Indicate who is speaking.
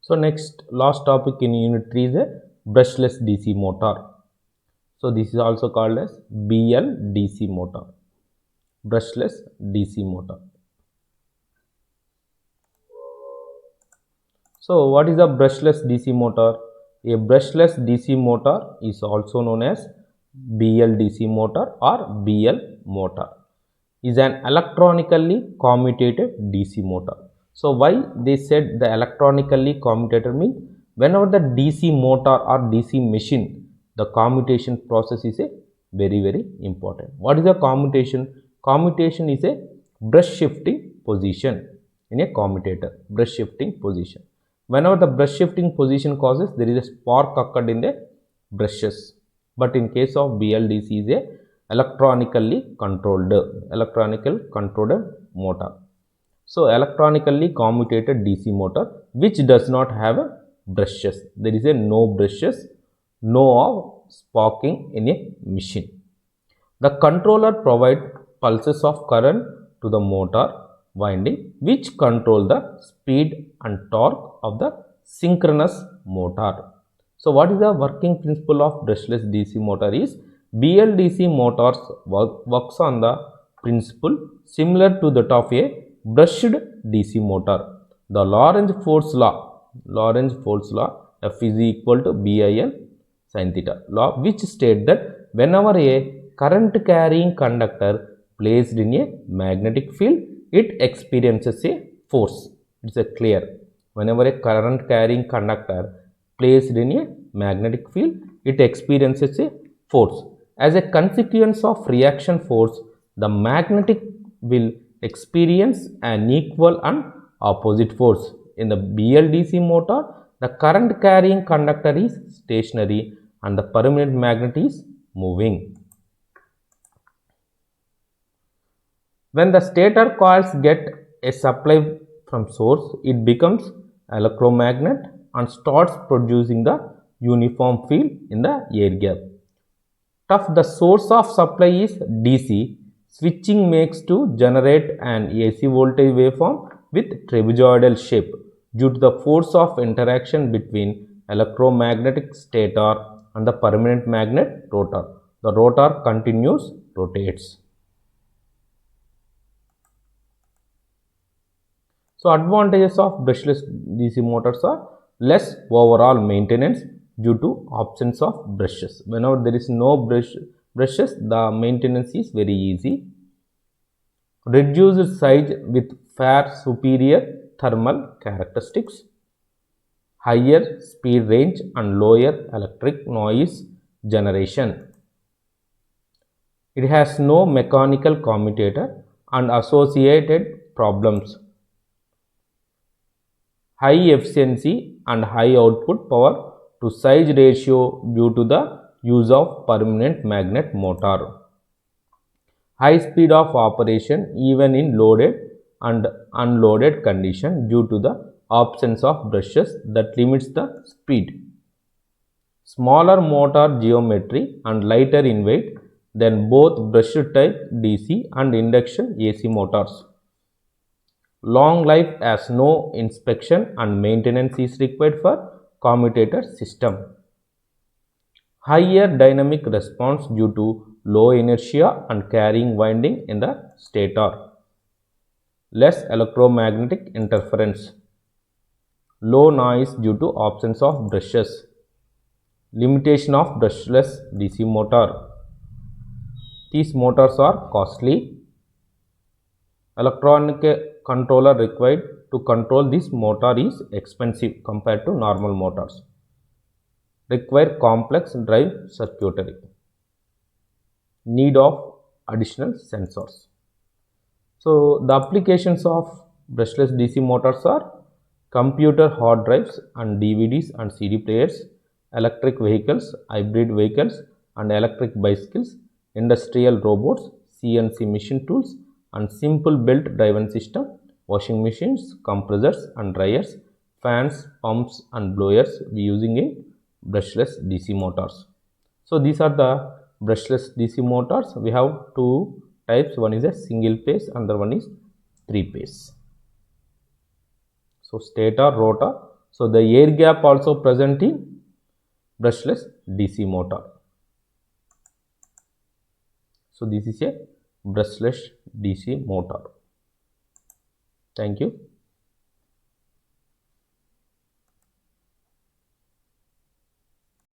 Speaker 1: So next last topic in unit 3 is a brushless DC motor. So this is also called as BLDC motor, brushless DC motor. So what is a brushless DC motor? A brushless DC motor is also known as BLDC motor or BL motor, is an electronically commutated DC motor. So why they said the electronically commutated means whenever the DC motor or DC machine, the commutation process is a very important. What is a commutation? Commutation is a brush shifting position in a commutator, brush shifting position. Whenever the brush shifting position causes, there is a spark occurred in the brushes. But in case of BLDC is a electronically controlled motor. So electronically commutated DC motor which does not have brushes. There is a no brushes, no sparking in a machine. The controller provides pulses of current to the motor winding which control the speed and torque of the synchronous motor. So what is the working principle of brushless DC motor is BLDC motors works on the principle similar to that of a brushed DC motor. The Lorentz force law F is equal to BIL sin theta law, which state that whenever a current carrying conductor placed in a magnetic field, it experiences a force. It's a clear. Whenever a current carrying conductor placed in a magnetic field, it experiences a force. As a consequence of reaction force, the magnetic will experience an equal and opposite force. In the BLDC motor, the current carrying conductor is stationary and the permanent magnet is moving. When the stator coils get a supply from source, it becomes electromagnet and starts producing the uniform field in the air gap. The source of supply is DC. Switching makes to generate an AC voltage waveform with trapezoidal shape due to the force of interaction between electromagnetic stator and the permanent magnet rotor. The rotor continues rotates. So advantages of brushless DC motors are less overall maintenance due to absence of brushes. Whenever there is no brushes, the maintenance is very easy. Reduced size with far superior thermal characteristics, higher speed range and lower electric noise generation. It has no mechanical commutator and associated problems. High efficiency and high output power to size ratio due to the use of permanent magnet motor. High speed of operation even in loaded and unloaded condition due to the absence of brushes that limits the speed. Smaller motor geometry and lighter in weight than both brushed type DC and induction AC motors. Long life as no inspection and maintenance is required for commutator system. Higher dynamic response due to low inertia and carrying winding in the stator. Less electromagnetic interference. Low noise due to absence of brushes. Limitation of brushless DC motor. These motors are costly. Electronic controller required to control this motor is expensive compared to normal motors. Require complex drive circuitry. Need of additional sensors. So the applications of brushless DC motors are computer hard drives and DVDs and CD players, electric vehicles, hybrid vehicles and electric bicycles, industrial robots, CNC machine tools and simple belt driven system, washing machines, compressors and dryers, fans, pumps and blowers we using in brushless DC motors. So these are the brushless DC motors. We have two types, one is a single phase, another one is three phase. So stator, rotor, So the air gap also present in brushless DC motor. So this is a brushless DC motor. Thank you.